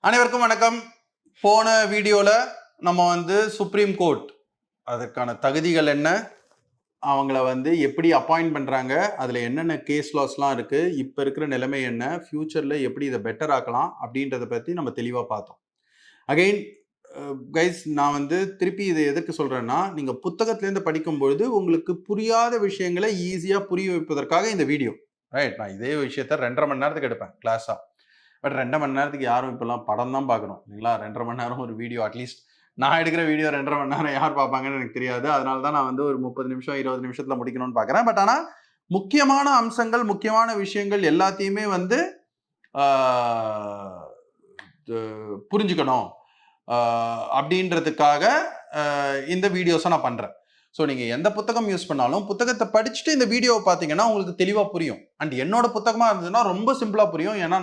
அனைவருக்கும் வணக்கம். போன வீடியோவில் நம்ம சுப்ரீம் கோர்ட் அதற்கான தகுதிகள் என்ன, அவங்கள எப்படி அப்பாயிண்ட் பண்ணுறாங்க, அதில் என்னென்ன கேஸ் லாஸ்லாம் இருக்குது, இப்போ இருக்கிற நிலைமை என்ன, ஃப்யூச்சரில் எப்படி இதை பெட்டர் ஆக்கலாம் அப்படின்றத பற்றி நம்ம தெளிவாக பார்த்தோம். அகெயின் கைஸ், நான் திருப்பி இதை எதுக்கு சொல்கிறேன்னா, நீங்கள் புத்தகத்திலேருந்து படிக்கும்பொழுது உங்களுக்கு புரியாத விஷயங்களை ஈஸியாக புரிய வைப்பதற்காக இந்த வீடியோ. ரைட், நான் இதே விஷயத்த 2.5 மணி நேரத்துக்கு எடுப்பேன் கிளாஸாக. பட் 2.5 மணி நேரத்துக்கு யாரும் இப்போல்லாம் படம் தான் பார்க்கணும் இல்லைங்களா? 2.5 மணி நேரம் ஒரு வீடியோ, அட்லீஸ்ட் நான் எடுக்கிற வீடியோ 2.5 மணி நேரம் யார் பார்ப்பாங்கன்னு எனக்கு தெரியாது. அதனால தான் நான் ஒரு 30 நிமிஷம் 20 நிமிஷத்தில் முடிக்கணும்னு பார்க்குறேன். பட் ஆனால் முக்கியமான அம்சங்கள், முக்கியமான விஷயங்கள் எல்லாத்தையுமே புரிஞ்சுக்கணும் அப்படின்றதுக்காக இந்த வீடியோஸை நான் பண்ணுறேன். ஸோ நீங்கள் எந்த புத்தகம் யூஸ் பண்ணாலும் புத்தகத்தை படிச்சுட்டு இந்த வீடியோவை பார்த்தீங்கன்னா உங்களுக்கு தெளிவாக புரியும். அண்ட் என்னோட புத்தகமாக இருந்ததுன்னா ரொம்ப சிம்பிளாக புரியும். ஏன்னா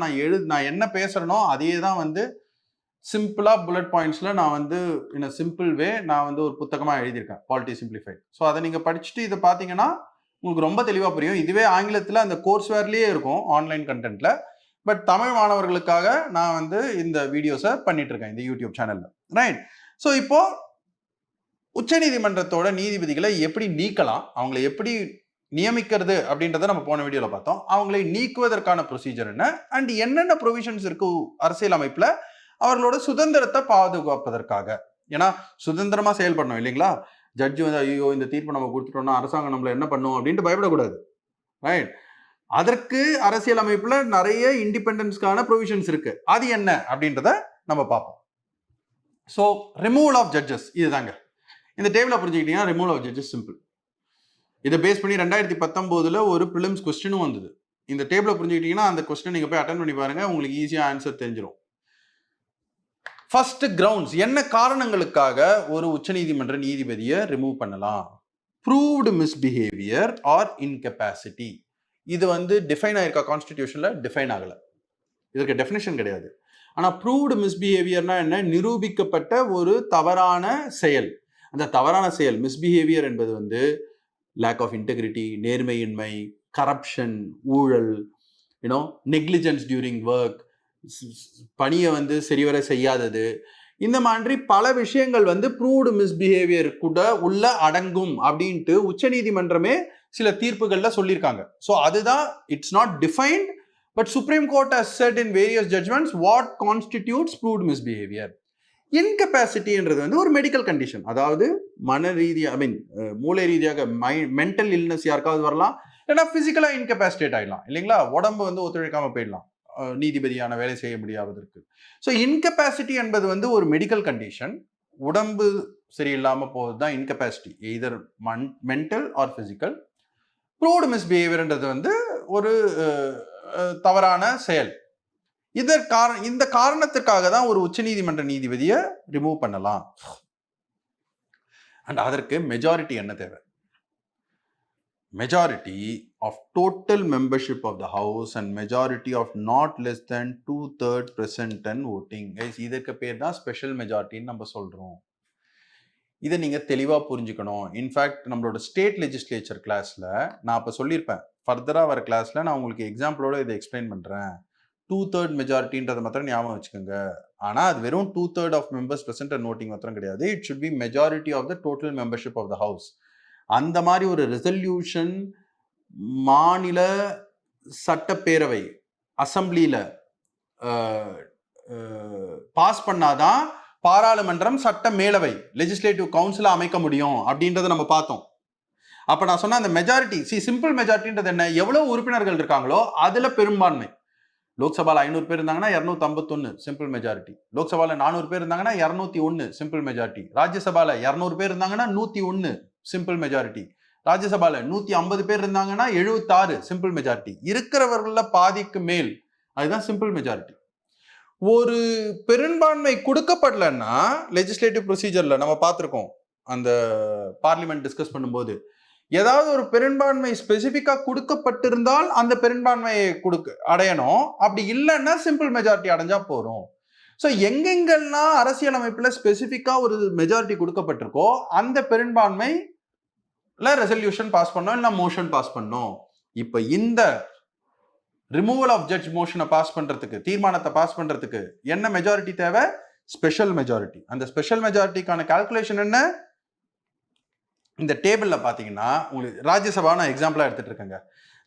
நான் என்ன பேசுகிறேனோ அதே தான் சிம்பிளாக புல்லட் பாயிண்ட்ஸில் நான் இன் அ சிம்பிள் வே நான் ஒரு புத்தகமாக எழுதியிருக்கேன், பாலிட்டி சிம்பிளிஃபைட். ஸோ அதை நீங்கள் படிச்சுட்டு இதை பார்த்தீங்கன்னா உங்களுக்கு ரொம்ப தெளிவாக புரியும். இதுவே ஆங்கிலத்தில் அந்த கோர்ஸ் வேர்லேயே இருக்கும் ஆன்லைன் கண்டென்ட்டில். பட் தமிழ் மாணவர்களுக்காக நான் இந்த வீடியோஸை பண்ணிட்டு இருக்கேன் இந்த யூடியூப் சேனலில். ரைட். ஸோ இப்போ உச்சநீதிமன்றத்தோட நீதிபதிகளை எப்படி நீக்கலாம், அவங்களை எப்படி நியமிக்கிறது அப்படின்றத நம்ம போன வீடியோல பார்த்தோம். அவங்களை நீக்குவதற்கான ப்ரொசீஜர் என்ன, அண்ட் என்னென்ன ப்ரொவிஷன்ஸ் இருக்கு அரசியல் அமைப்புல அவர்களோட சுதந்திரத்தை பாதுகாப்பதற்காக. ஏன்னா சுதந்திரமா செயல்படணும் இல்லைங்களா? ஜட்ஜி ஐயோ இந்த தீர்ப்பு நம்ம கொடுத்துட்டோம்னா அரசாங்கம் நம்மள என்ன பண்ணும் அப்படின்ட்டு பயப்படக்கூடாது. ரைட். அதற்கு அரசியல் அமைப்புல நிறைய இண்டிபெண்டன்ஸ்க்கான ப்ரொவிஷன்ஸ் இருக்கு. அது என்ன அப்படின்றத நம்ம பார்ப்போம். ஸோ ரிமூவல் ஆஃப் ஜட்ஜஸ் இதுதாங்க. இந்த டேபிளை புரிஞ்சுக்கிட்டீங்கன்னா ரிமூவல் ஆஃப் ஜட்ஜஸ் சிம்பிள். இதை பேஸ் பண்ணி 2019 ஒரு ப்ரிலிம்ஸ் கொஸ்டினும் வந்தது. இந்த டேபிளை புரிஞ்சுக்கிட்டீங்கன்னா அந்த கொஸ்டின் நீங்க போய் அட்டன் பண்ணி பாருங்க, உங்களுக்கு ஈஸியா ஆன்சர் தெரிஞ்சிடும். ஃபர்ஸ்ட் கிரவுண்ட்ஸ், என்ன காரணங்களுக்காக ஒரு உச்சநீதிமன்ற நீதிபதியை ரிமூவ் பண்ணலாம்? Proved misbehaviour or incapacity. இது டிஃபைன் ஆயிருக்கா கான்ஸ்டிடியூஷன்ல? டிஃபைன் ஆகல, இதற்கு டெஃபினிஷன் கிடையாது. ஆனா ப்ரூவ்டு மிஸ்பிஹேவியர்னா என்ன? நிரூபிக்கப்பட்ட ஒரு தவறான செயல். அந்த தவறான செயல் மிஸ்பிஹேவியர் என்பது லேக் ஆஃப் இன்டெகிரிட்டி, நேர்மையின்மை, கரப்ஷன், ஊழல், நெக்லிஜென்ஸ் டியூரிங் ஒர்க், பணியை சரிவர செய்யாதது, இந்த மாதிரி பல விஷயங்கள் ப்ரூவ்டு மிஸ்பிஹேவியர் கூட உள்ள அடங்கும் அப்படின்ட்டு உச்சநீதிமன்றமே சில தீர்ப்புகள்ல சொல்லியிருக்காங்க. ஸோ அதுதான், it's not defined, but Supreme Court has set in various judgments what constitutes proved misbehaviour. இன்கெப்பாசிட்டின்றது ஒரு மெடிக்கல் கண்டிஷன். அதாவது மன ரீதியாக, மூளை ரீதியாக மென்டல் இல்னஸ் யாருக்காவது வரலாம், ஏன்னா பிசிக்கலா இன்கெப்பாசிட்டேட் ஆயிடலாம் இல்லைங்களா? உடம்பு ஒத்துழைக்காம போயிடலாம் நீதிபதியான வேலை செய்ய முடியாததற்கு. ஸோ இன்கெப்பாசிட்டி என்பது ஒரு மெடிக்கல் கண்டிஷன். உடம்பு சரியில்லாம போகிறது தான் incapacity, either mental or physical. Proved மிஸ்பிஹேவியர்ன்றது ஒரு தவறான செயல். இந்த காரணத்திற்காக தான் ஒரு உச்சநீதிமன்ற நீதிபதியை ரிமூவ் பண்ணலாம். அண்ட் அதற்கு மெஜாரிட்டி என்ன தேவை? Majority of total membership of the house and majority of not less than 2/3 present and voting. இதற்கு பேர் தான் ஸ்பெஷல் மெஜாரிட்டின்னு நம்ம சொல்றோம். இதை நீங்க தெளிவா புரிஞ்சுக்கணும். இன்ஃபேக்ட் நம்மளோட ஸ்டேட் லெஜிஸ்லேச்சர் கிளாஸ்ல நான் அப்ப சொல்லியிருப்பேன், ஃபர்தரா வர கிளாஸ்ல நான் உங்களுக்கு எக்ஸாம்பிளோட இதை எக்ஸ்பிளைன் பண்றேன். 2/3 மெஜாரிட்டின்றதை மாத்திரம் ஞாபகம் வச்சுக்கோங்க. ஆனா அது வெறும் 2/3 of members present and voting மாத்திரம் கிடையாது. It should be majority of the total membership of the house. அந்த மாதிரி ஒரு ரெசல்யூஷன் மாநில சட்டப்பேரவை அசம்பிளியில பாஸ் பண்ணாதான் பாராளுமன்றம் சட்ட மேலவை லெஜிஸ்லேட்டிவ் கவுன்சில அமைக்க முடியும் அப்படின்றத நம்ம பார்த்தோம். அப்ப நான் சொன்ன அந்த மெஜாரிட்டி, சிம்பிள் மெஜாரிட்டின்றது என்ன? எவ்வளவு உறுப்பினர்கள் இருக்காங்களோ அதுல பெரும்பான்மை. லோக்சபால 500 பேர் இருந்தாங்கன்னா 251 சிம்பிள் மெஜாரிட்டி. லோக்சபால 400 பேர் இருந்தாங்கன்னா 201 சிம்பிள் மெஜாரிட்டி. ராஜ்யசபால 200 பேர் இருந்தாங்கன்னா 101 சிம்பிள் மெஜாரிட்டி. ராஜ்யசபால 150 பேர் இருந்தாங்கன்னா 76 சிம்பிள் மெஜாரிட்டி. இருக்கிறவர்கள பாதிக்கு மேல், அதுதான் சிம்பிள் மெஜாரிட்டி. ஒரு பெரும்பான்மை கொடுக்கப்படலன்னா லெஜிஸ்லேட்டிவ் ப்ரொசீஜர்ல நம்ம பார்த்திருக்கோம், அந்த பார்லிமெண்ட் டிஸ்கஸ் பண்ணும்போது ஏதாவது ஒரு பெரும்பான்மை ஸ்பெசிபிக்கா கொடுக்கப்பட்டிருந்தால் அந்த பெரும்பான்மையை அடையணும். அப்படி இல்லைன்னா சிம்பிள் மெஜாரிட்டி அடைஞ்சா போறோம். ஸோ எங்கெங்கெல்லாம் அரசியல் அமைப்புல ஸ்பெசிபிக்கா ஒரு மெஜாரிட்டி கொடுக்கப்பட்டிருக்கோ அந்த பெரும்பான்மைல ரெசல்யூஷன் பாஸ் பண்ணோம், இல்லை மோஷன் பாஸ் பண்ணோம். இப்ப இந்த ரிமூவல் ஆஃப் ஜட்ஜ் மோஷனை பாஸ் பண்றதுக்கு, தீர்மானத்தை பாஸ் பண்றதுக்கு என்ன மெஜாரிட்டி தேவை? Special majority. அந்த ஸ்பெஷல் மெஜாரிட்டிக்கான கால்குலேஷன் என்ன? இந்த டேபிள்ல பாத்தீங்கன்னா உங்களுக்கு ராஜ்யசபா நான் எக்ஸாம்பிளா எடுத்துட்டு இருக்கேங்க.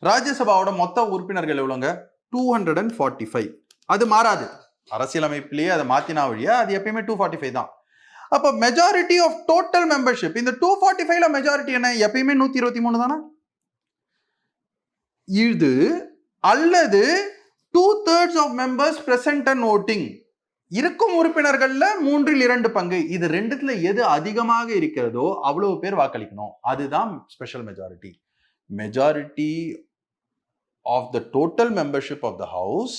ராஜ்யசபாவோட மொத்த உறுப்பினர்கள் எவ்வளோங்க? 245. அது மாறாது, அரசியலமைப்பிலேயே அதை மாத்தினா வழியா அது எப்பயுமே 245 தான். அப்போ மெஜாரிட்டி ஆஃப் டோட்டல் மெம்பர்ஷிப் இந்த 245ல மெஜாரிட்டி என்ன? எப்பயுமே 123 தானே? இது அல்லது 2/3 of members present and voting, இருக்கும் உறுப்பினர்கள்ல 3/2 பங்கு, இது ரெண்டுத்துல எது அதிகமாக இருக்கிறதோ அவ்வளவு பேர் வாக்களிக்கணும். அதுதான் special majority. Majority of the total membership of the house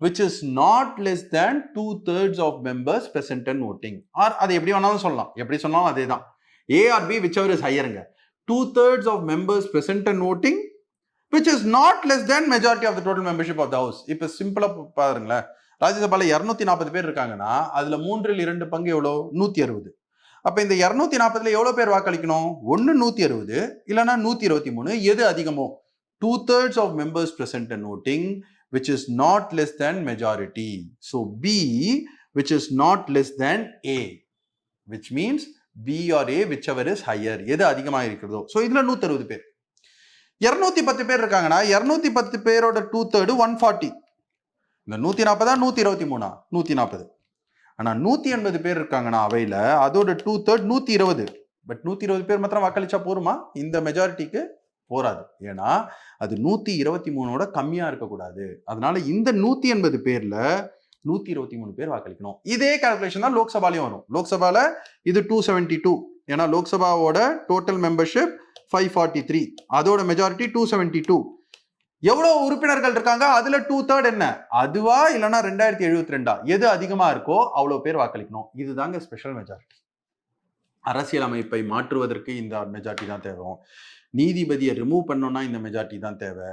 which is not less than 2/3 of members present and voting. Or அது எப்படி வேணாலும் சொல்லலாம், எப்படி சொன்னாலும் அதே தான். A or B whichever is higherங்க. 2/3 of members present and voting which is not less than majority of the total membership of the house. இப்போ சிம்பிளா பாருங்களேன், ராஜ்யசபால 240 பேர் இருக்காங்கன்னா அதுல 3/2 பங்கு எவ்வளோ? 160. அப்ப இந்த 240ல எவ்வளவு பேர் வாக்களிக்கணும்? ஒன்னு 160 இல்லைன்னா 123. எது அதிகமோ? 2/3 of members present and voting which is not less than majority. So B which is not less than A, which means B or A whichever is higher. எது அதிகமாக இருக்கிறதோ. ஸோ இதுல 160 பேர். 210 பேர் இருக்காங்கன்னா 210 பேரோட 2/3 140. இந்த 140 123 140. ஆனா 180 பேர் இருக்காங்கன்னா அவையில அதோட 2/3 120. பட் 120 பேர் மாத்திரம் வாக்களிச்சா போருமா? இந்த மெஜாரிட்டிக்கு போராது. ஏன்னா அது 123ஓட கம்மியா இருக்கக்கூடாது. அதனால இந்த 180 பேர்ல 123 பேர் வாக்களிக்கணும். இதே கால்குலேஷன் தான் லோக்சபாலையும் வரும். லோக்சபால இது 272. ஏன்னா லோக்சபாவோட டோட்டல் மெம்பர்ஷிப் 543, அதோட மெஜாரிட்டி 272. எவ்வளவு உறுப்பினர்கள் இருக்காங்க? அதுல 2/3 என்ன? அதுவா இல்லைன்னா 2072? எது அதிகமா இருக்கோ அவ்வளவு பேர் வாக்களிக்கணும். இதுதாங்க ஸ்பெஷல் மெஜாரிட்டி. அரசியலமைப்பை மாற்றுவதற்கு இந்த மெஜாரிட்டி தான் தேவை. நீதிபதியை ரிமூவ் பண்ணோம்னா இந்த மெஜாரிட்டி தான் தேவை.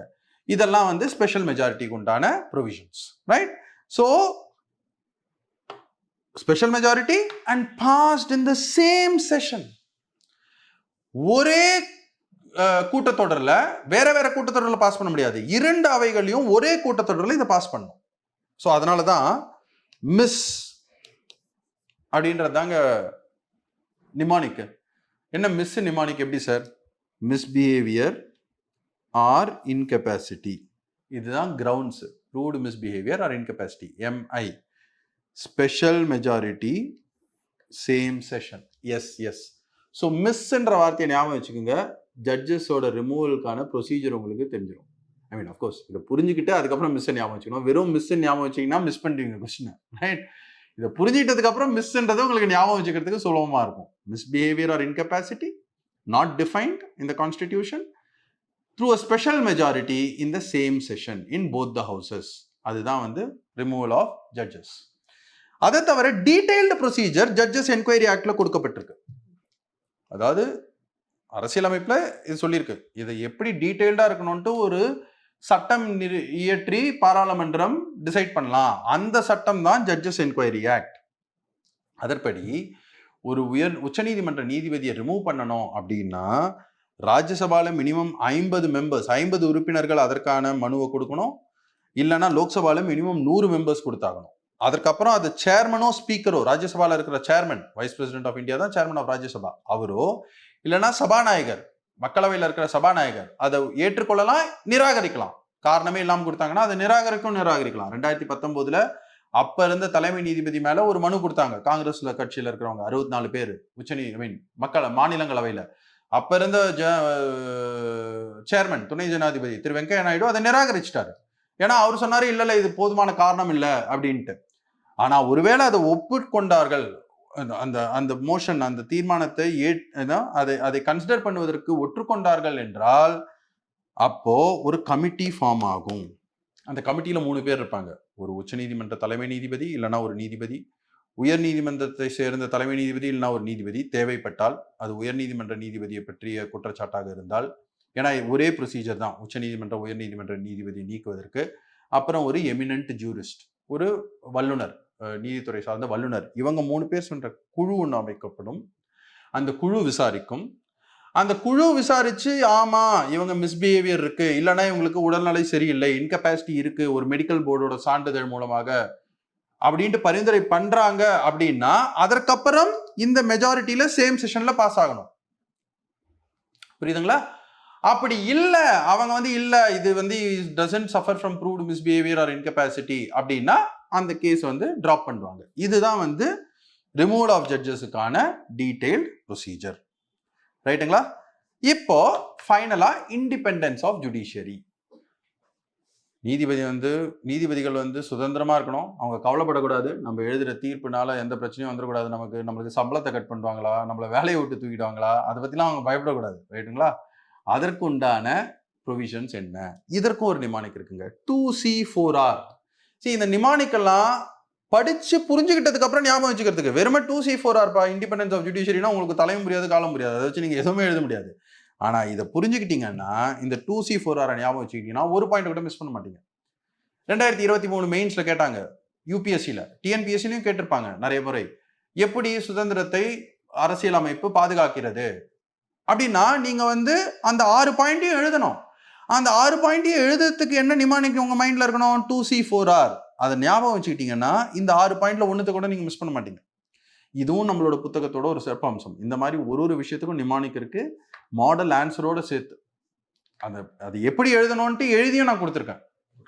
இதெல்லாம் வந்து ஸ்பெஷல் மெஜாரிட்டிக்கு உண்டான provisions, right? So special majority and passed in the same session. ஒரே கூட்டத்தொடரில் வேற வேற கூட்டத்தொடரில் பாஸ் பண்ண முடியாது. 2 அவைகளையும் ஒரே கூட்டத்தொடரில் இதை பாஸ் பண்ணும். ஸோ அதனால தான் மிஸ் அப்படின்றது தாங்க நிமானிக். என்ன மிஸ் நிமானிக் எப்படி சார்? மிஸ்பிஹேவியர் ஆர் இன்கெப்பாசிட்டி, இதுதான் grounds. Proved misbehaviour or incapacity, MI. Special majority same session, S. So மிஸ்ன்ற வார்த்தையை ஞாபகம் வச்சுக்கோங்க. ஜட்ஜஸோட ரிமூவலுக்கான ப்ரொசீஜர் உங்களுக்கு தெரிஞ்சிடும். ஐ மீன் அஃப்கோர்ஸ் இதை புரிஞ்சுக்கிட்டு அதுக்கப்புறம் மிஸ் ஞாபகம் வச்சுக்கணும். வெறும் மிஸ் ஞாபகம் வச்சிங்கன்னா மிஸ் பண்ணுறீங்க கொஸ்டின், ரைட்? இதை புரிஞ்சுக்கிட்டதுக்கு அப்புறம் மிஸ்ன்றது உங்களுக்கு ஞாபகம் வச்சுக்கிறதுக்கு சுலபமா இருக்கும். Misbehaviour or incapacity not defined in the constitution through a special majority in the same session in both the houses. அதுதான் வந்து removal of judges. அதை தவிர டீடைல்டு ப்ரொசீஜர் ஜட்ஜஸ் என்கொயரி ஆக்ட்ல கொடுக்கப்பட்டிருக்கு. அதாவது அரசியலமைப்புல இது சொல்லியிருக்கு, இதை எப்படி டீடைல்டா இருக்கணும்ட்டு ஒரு சட்டம் இயற்றி பாராளுமன்றம் டிசைட் பண்ணலாம். அந்த சட்டம் தான் ஜட்ஜஸ் என்கொயரி ஆக்ட். அதன்படி ஒரு உச்சநீதிமன்ற நீதிபதியை ரிமூவ் பண்ணணும் அப்படின்னா ராஜ்யசபால மினிமம் 50 மெம்பர்ஸ், 50 உறுப்பினர்கள் அதற்கான மனுவை கொடுக்கணும். இல்லைன்னா லோக்சபால மினிமம் 100 மெம்பர்ஸ் கொடுத்தாகணும். அதற்கப்புறம் அது சேர்மனோ ஸ்பீக்கரோ, ராஜ்யசபால இருக்கிற chairman, vice president of India தான் சேர்மன் ஆஃப் ராஜ்யசபா, அவரோ இல்லைன்னா சபாநாயகர், மக்களவையில் இருக்கிற சபாநாயகர் அதை ஏற்றுக்கொள்ளலாம், நிராகரிக்கலாம். காரணமே இல்லாமல் கொடுத்தாங்கன்னா அதை நிராகரிக்கலாம். 2019 அப்ப இருந்த தலைமை நீதிபதி மேல ஒரு மனு கொடுத்தாங்க. காங்கிரஸ்ல கட்சியில இருக்கிறவங்க 64 பேர் மாநிலங்களவையில. அப்ப இருந்த சேர்மன் துணை ஜனாதிபதி திரு வெங்கையா நாயுடு அதை நிராகரிச்சிட்டாரு. ஏன்னா அவர் சொன்னாரு இல்ல இது போதுமான காரணம் இல்லை அப்படின்ட்டு. ஆனா ஒருவேளை அதை ஒப்புக்கொண்டார்கள், அந்த மோஷன், அந்த தீர்மானத்தை அதை கன்சிடர் பண்ணுவதற்கு ஒற்றுக்கொண்டார்கள் என்றால் அப்போ ஒரு கமிட்டி ஃபார்ம் ஆகும். அந்த கமிட்டியில 3 பேர் இருப்பாங்க. ஒரு உச்சநீதிமன்ற தலைமை நீதிபதி, இல்லைன்னா ஒரு நீதிபதி, உயர் நீதிமன்றத்தை சேர்ந்த தலைமை நீதிபதி, இல்லைன்னா ஒரு நீதிபதி, தேவைப்பட்டால் அது உயர் நீதிமன்ற நீதிபதியை பற்றிய குற்றச்சாட்டாக இருந்தால், ஏன்னா ஒரே ப்ரொசீஜர் தான் உச்ச நீதிமன்ற உயர் நீதிமன்ற நீதிபதி நீக்குவதற்கு. அப்புறம் ஒரு எமினன்ட் ஜூரிஸ்ட், ஒரு வல்லுனர், நீதித்துறை சார்ந்த வல்லுனர், இவங்க 3 பேர் சொல்ற குழு ஒன்று அமைக்கப்படும். அந்த குழு விசாரிக்கும். அந்த குழு விசாரிச்சு ஆமா இவங்க மிஸ்பிஹேவியர் இருக்கு, இல்லைன்னா இவங்களுக்கு உடல்நிலை சரியில்லை, இன்கெப்பாசிட்டி இருக்கு ஒரு மெடிக்கல் போர்டோட சான்றிதழ் மூலமாக அப்படின்ட்டு பரிந்துரை பண்றாங்க அப்படின்னா அதற்கப்புறம் இந்த மெஜாரிட்டியில சேம் செஷன்ல பாஸ் ஆகணும். புரியுதுங்களா? அப்படி இல்ல அவங்க வந்து இல்ல இது வந்து doesn't suffer from proved misbehavior or incapacity அப்படின்னா அந்த கேஸ் வந்து டிராப் பண்ணுவாங்க. இதுதான் வந்து ரிமூவல் ஆஃப் ஜட்ஜஸுக்கான டீடைல்ட் ப்ரொசீஜர். ரைட்டுங்களா? இப்போ ஃபைனலா இண்டிபெண்டன்ஸ் ஆஃப் ஜுடிஷியரி. நீதிபதிகள் வந்து சுதந்திரமா இருக்கணும், அவங்க கவலைப்படக்கூடாது, நம்ம எழுதுற தீர்ப்புனால எந்த பிரச்சனையும் வந்துடக்கூடாது, நம்மளுக்கு சம்பளத்தை கட் பண்ணுவாங்களா, நம்மளை வேலையை விட்டு தூக்கிடுவாங்களா, அதை பத்திலாம் அவங்க பயப்படக்கூடாது. ரைட்டுங்களா? அதற்கு உண்டான ப்ரொவிஷன்ஸ் என்ன? இதற்கும் ஒரு நிமானிக் இருக்குங்க, 2C4R. இந்த நிமானிக்கெல்லாம் படிச்சு புரிஞ்சுக்கிட்டதுக்கு அப்புறம் ஞாபகம் வச்சுக்கிறதுக்கு. வெறுமே 2C4R இண்டிபெண்டன்ஸ் ஆஃப் ஜுடிஷியரினா உங்களுக்கு தலையும் முடியாது காலம் முடியாது, அதை வச்சு நீங்க எதுவுமே எழுத முடியாது. ஆனா இதை புரிஞ்சுக்கிட்டீங்கன்னா இந்த 2C4R ஞாபகம் வச்சுக்கிட்டீங்கன்னா ஒரு பாயிண்ட் கூட மிஸ் பண்ண மாட்டீங்க. 2023 மெயின்ஸ்ல கேட்டாங்க, யூபிஎஸ்சில, டிஎன்பிஎஸ்சிலையும் கேட்டிருப்பாங்க நிறைய முறை, எப்படி சுதந்திரத்தை அரசியலமைப்பு பாதுகாக்கிறது அப்படின்னா நீங்க வந்து அந்த 6 பாயிண்ட்டையும் எழுதணும். அந்த 6 பாயிண்ட்டையும் எழுதுறதுக்கு என்ன நிமானிக் உங்க மைண்ட்ல இருக்கணும்? 2C4R. அதை ஞாபகம் வச்சுக்கிட்டீங்கன்னா இந்த 6 பாயிண்ட்ல ஒண்ணுத்தை கூட நீங்க மிஸ் பண்ண மாட்டீங்க. இதுவும் நம்மளோட புத்தகத்தோட ஒரு சிறப்பு அம்சம். இந்த மாதிரி ஒரு விஷயத்துக்கும் நிமானிக் இருக்கு, மாடல் ஆன்சரோட சேர்த்து. அது எப்படி எழுதணும்ட்டு எழுதியும் நான் கொடுத்துருக்கேன்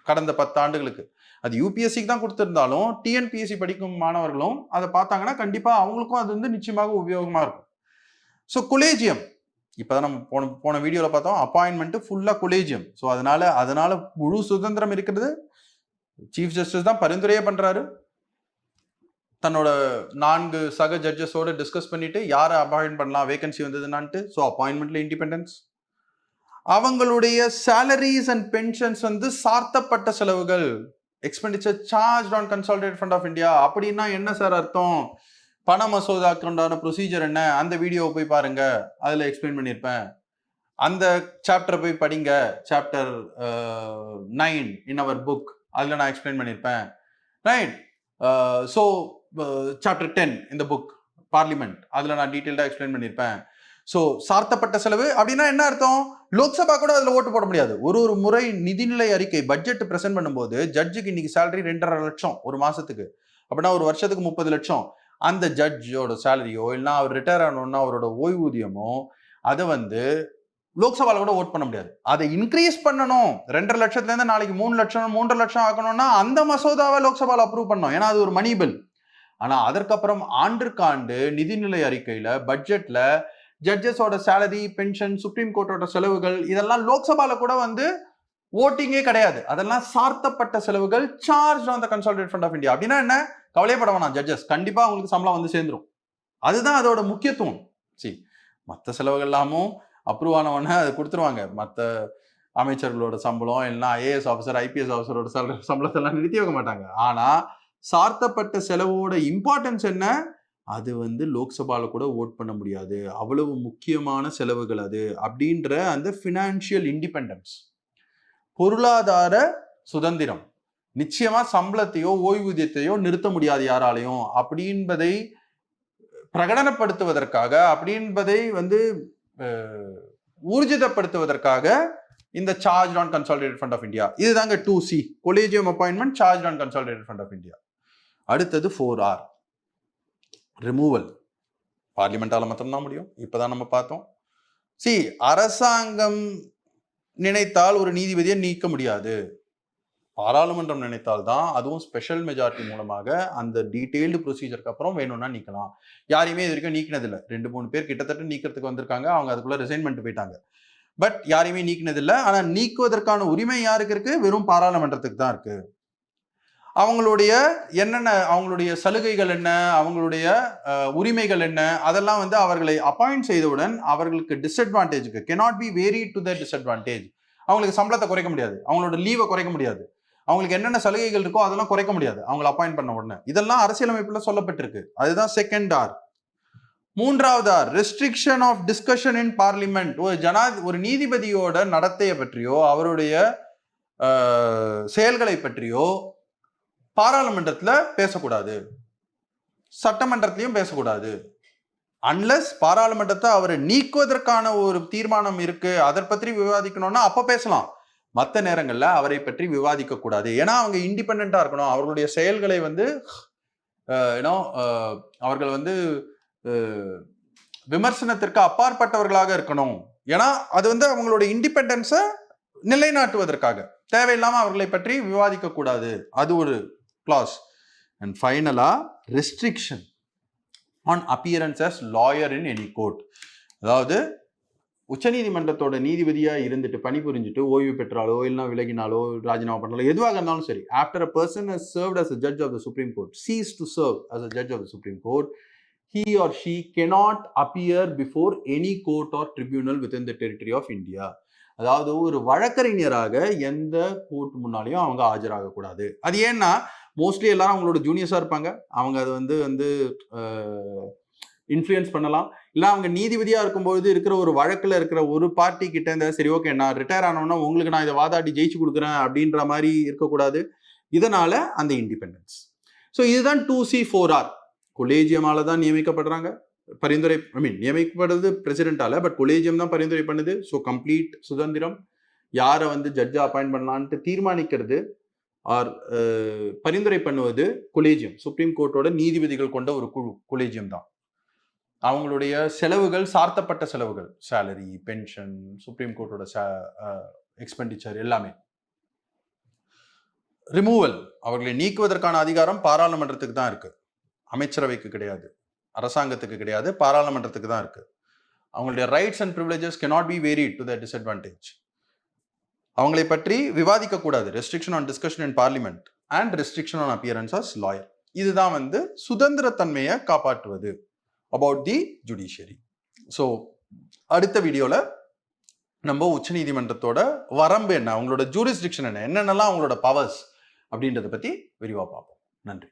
கடந்த 10 ஆண்டுகளுக்கு. அது யூபிஎஸ்சிக்கு தான் கொடுத்திருந்தாலும் டிஎன்பிஎஸ்சி படிக்கும் மாணவர்களும் அதை பார்த்தாங்கன்னா கண்டிப்பா அவங்களுக்கும் அது வந்து நிச்சயமாக உபயோகமா இருக்கும். ஸோ கொலேஜியம், இப்பதான் நம்ம போன வீடியோல பார்த்தோம், அப்பாயின்மெண்ட் ஃபுல்லா கொலேஜியம். ஸோ அதனால முழு சுதந்திரம் இருக்கிறது. சீஃப் ஜஸ்டிஸ் தான் பரிந்துரையே பண்றாரு, தன்னோட 4 சக ஜட்ஜஸோட டிஸ்கஸ் பண்ணிட்டு யாரை அப்பாயின்ட் பண்ணலாம் வேகன்சி வந்ததுன்னான்ட்டு. ஸோ அப்பாயின்மெண்ட்ல இண்டிபெண்டன்ஸ். அவங்களுடைய சேலரிஸ் அண்ட் பென்ஷன்ஸ் வந்து சார்த்தப்பட்ட செலவுகள், expenditure charge on consolidated fund of India. அப்படின்னா என்ன சார் அர்த்தம்? பண மசோதாக்கு உண்டான ப்ரொசீஜர் என்ன, அந்த வீடியோவை போய் பாருங்க, அதுல எக்ஸ்பிளைன் பண்ணியிருப்பேன். அந்த சாப்டரை போய் படிங்க, சாப்டர் 9 இன் அவர் புக், அதுல நான் எக்ஸ்பிளைன் பண்ணியிருப்பேன். ரைட்? ஸோ சாப்டர் 10 இந்த புக் பார்லிமெண்ட், அதுல நான் டீட்டெயில்டா எக்ஸ்பிளைன் பண்ணியிருப்பேன். ஸோ சார்த்தப்பட்ட செலவு அப்படின்னா என்ன அர்த்தம்? லோக்சபா கூட அதுல ஓட்டு போட முடியாது. ஒரு முறை நிதிநிலை அறிக்கை பட்ஜெட் பிரசன்ட் பண்ணும்போது ஜட்ஜுக்கு இன்னைக்கு சேலரி 2.5 லட்சம் ஒரு மாசத்துக்கு, அப்படின்னா ஒரு வருஷத்துக்கு 30 லட்சம். அந்த ஜட்ஜோட சேலரியோ இல்லைன்னா அவர் ரிட்டையர் ஆனோன்னா அவரோட ஓய்வூதியமோ அதை வந்து லோக்சபால கூட ஓட் பண்ண முடியாது. அதை இன்க்ரீஸ் பண்ணணும், 2.5 லட்சத்துல இருந்து நாளைக்கு 3 லட்சம் 3.5 லட்சம் ஆகணும்னா அந்த மசோதாவை லோக்சபால அப்ரூவ் பண்ணணும், ஏன்னா அது ஒரு மணி பில். ஆனா அதற்கப்புறம் ஆண்டிற்காண்டு நிதிநிலை அறிக்கையில பட்ஜெட்ல ஜட்ஜஸோட சேலரி, பென்ஷன், சுப்ரீம் கோர்ட்டோட செலவுகள், இதெல்லாம் லோக்சபால கூட வந்து ஓட்டிங்கே கிடையாது. அதெல்லாம் சார்த்தப்பட்ட செலவுகள், charge on the consolidated fund of India. அப்படின்னா என்ன? கவலைப்பட வேணாம், ஜட்ஜஸ் கண்டிப்பா உங்களுக்கு சம்பளம் வந்து சேர்ந்துரும். அதுதான் அதோட முக்கியத்துவம். மற்ற செலவுகள் எல்லாமும் அப்ரூவ் ஆனவொன்னே அதை கொடுத்துருவாங்க. மற்ற அமைச்சர்களோட சம்பளம் இல்லைன்னா ஐஏஎஸ் ஆஃபீஸர், ஐபிஎஸ் ஆஃபீஸரோட சம்பளத்தை எல்லாம் நிறுத்தி வைக்க மாட்டாங்க. ஆனா சார்த்தப்பட்ட செலவோட இம்பார்ட்டன்ஸ் என்ன? அது வந்து லோக்சபால கூட ஓட் பண்ண முடியாது, அவ்வளவு முக்கியமான செலவுகள் அது அப்படின்ற அந்த பினான்சியல் இண்டிபெண்டன்ஸ், பொருளாதார சுதந்திரம். நிச்சயமா சம்பளத்தையோ ஓய்வூதியத்தையோ நிறுத்த முடியாது யாராலையும் அப்படின்பதை பிரகடனப்படுத்துவதற்காக, அப்படின்பதை வந்து ஊர்ஜிதப்படுத்துவதற்காக இந்த charge on consolidated fund of India. இதுதாங்க 2C, collegium appointment, charge on consolidated fund of India. அடுத்தது 4R, ரிமூவல். பார்லிமெண்டால மட்டும்தான் முடியும், இப்பதான் நம்ம பார்த்தோம். அரசாங்கம் நினைத்தால் ஒரு நீதிபதியை நீக்க முடியாது, பாராளுமன்றம் நினைத்தால் தான், அதுவும் ஸ்பெஷல் மெஜாரிட்டி மூலமாக அந்த டீடைல்டு ப்ரொசீஜருக்கு அப்புறம் வேணும்னா நீக்கலாம். யாரையுமே இது வரைக்கும் நீக்கினதில்லை. 2-3 பேர் கிட்டத்தட்ட நீக்கிறதுக்கு வந்திருக்காங்க, அவங்க அதுக்குள்ள ரிசைன்மெண்ட் போயிட்டாங்க. பட் யாரையுமே நீக்கினதில்லை. ஆனா நீக்குவதற்கான உரிமை யாருக்கு இருக்கு? வெறும் பாராளுமன்றத்துக்கு தான் இருக்கு. அவங்களுடைய என்னென்ன, அவங்களுடைய சலுகைகள் என்ன, அவங்களுடைய உரிமைகள் என்ன, அதெல்லாம் வந்து அவர்களை அப்பாயிண்ட் செய்தவுடன் அவர்களுக்கு டிஸ்அட்வான்டேஜுக்கு cannot be varied to their disadvantage. அவங்களுக்கு சம்பளத்தை குறைக்க முடியாது, அவங்களோட லீவை குறைக்க முடியாது, அவங்களுக்கு என்னென்ன சலுகைகள் இருக்கோ அதெல்லாம் குறைக்க முடியாது அவங்களை அப்பாயிண்ட் பண்ண உடனே. இதெல்லாம் அரசியலமைப்புல சொல்லப்பட்டிருக்கு. அதுதான் செகண்ட் R. 3வது R, restriction of discussion in parliament. ஒரு நீதிபதியோட நடத்தையை பற்றியோ அவருடைய செயல்களை பற்றியோ பாராளுமன்றத்துல பேசக்கூடாது, சட்டமன்றத்திலையும் பேசக்கூடாது. அன்லஸ் பாராளுமன்றத்தை அவரை நீக்குவதற்கான ஒரு தீர்மானம் இருக்கு, அதை பற்றி விவாதிக்கணும்னா அப்ப பேசலாம். மற்ற நேரங்கள்ல அவரை பற்றி விவாதிக்க கூடாது. ஏன்னா அவங்க இண்டிபெண்டா இருக்கணும். அவர்களுடைய செயல்களை வந்து அவர்கள் வந்து விமர்சனத்திற்கு அப்பாற்பட்டவர்களாக இருக்கணும். ஏன்னா அது வந்து அவங்களுடைய இண்டிபெண்டன்ஸை நிலைநாட்டுவதற்காக. தேவையில்லாம அவர்களை பற்றி விவாதிக்க கூடாது. அது ஒரு கிளாஸ். அண்ட் ஃபைனலா restriction on appearance as lawyer in any court. அதாவது உச்சநீதிமன்றத்தோட நீதிபதியா இருந்துட்டு பணிபுரிஞ்சுட்டு ஓய்வு பெற்றாலோ இல்லைன்னா விலகினாலோ ராஜினாமா பண்ணாலோ எதுவாக இருந்தாலும் சரி, after a person has served as a judge of the supreme court, cease to serve as a judge of the supreme court, he or she cannot appear before any court or tribunal within the territory of India. அதாவது ஒரு வழக்கறிஞராக எந்த court முன்னாலையும் அவங்க ஆஜராகக்கூடாது. அது ஏன்னா mostly எல்லாரும் அவங்களோட ஜூனியர்ஸா இருப்பாங்க. அவங்க அதை வந்து இன்ஃப்ளூயன்ஸ் பண்ணலாம். இல்லை அவங்க நீதிபதியா இருக்கும்போது இருக்கிற ஒரு வழக்குல இருக்கிற ஒரு பார்ட்டி கிட்ட இந்த சரி ஓகே நான் ரிட்டையர் ஆனோம்னா உங்களுக்கு நான் இதை வாதாடி ஜெயிச்சு கொடுக்குறேன் அப்படின்ற மாதிரி இருக்கக்கூடாது. இதனால அந்த இண்டிபெண்டன்ஸ். ஸோ இதுதான் 2C4R. கொலேஜியமால தான் நியமிக்கப்படுறாங்க. பரிந்துரை நியமிக்கப்படுறது பிரசிடென்டால, பட் கொலேஜியம் தான் பரிந்துரை பண்ணுது. ஸோ கம்ப்ளீட் சுதந்திரம். யாரை வந்து ஜட்ஜா அப்பாயிண்ட் பண்ணலான்ட்டு தீர்மானிக்கிறது ஆர் பரிந்துரை பண்ணுவது கொலேஜியம். சுப்ரீம் கோர்ட்டோட நீதிபதிகள் கொண்ட ஒரு குழு கொலேஜியம் தான். அவங்களுடைய செலவுகள் சார்த்தப்பட்ட செலவுகள், சேலரி, பென்ஷன், சுப்ரீம் கோர்ட்டோட எக்ஸ்பெண்டிச்சர் எல்லாமே. ரிமூவல், அவர்களை நீக்குவதற்கான அதிகாரம் பாராளுமன்றத்துக்கு தான் இருக்கு, அமைச்சரவைக்கு கிடையாது, அரசாங்கத்துக்கு கிடையாது, பாராளுமன்றத்துக்கு தான் இருக்கு. அவங்களுடைய rights and privileges cannot be varied to their disadvantage. அவங்களை பற்றி விவாதிக்க கூடாது. Restriction on discussion in parliament and restriction on appearance as lawyer. இதுதான் வந்து சுதந்திரத்தன்மையை காப்பாற்றுவது about the judiciary. ஸோ அடுத்த வீடியோவில் நம்ம உச்சநீதிமன்றத்தோட வரம்பு என்ன, அவங்களோட ஜூரிஸ்டிக்ஷன் என்ன, என்னென்னலாம் அவங்களோட பவர்ஸ் அப்படின்றத பற்றி விரிவாக பார்ப்போம். நன்றி.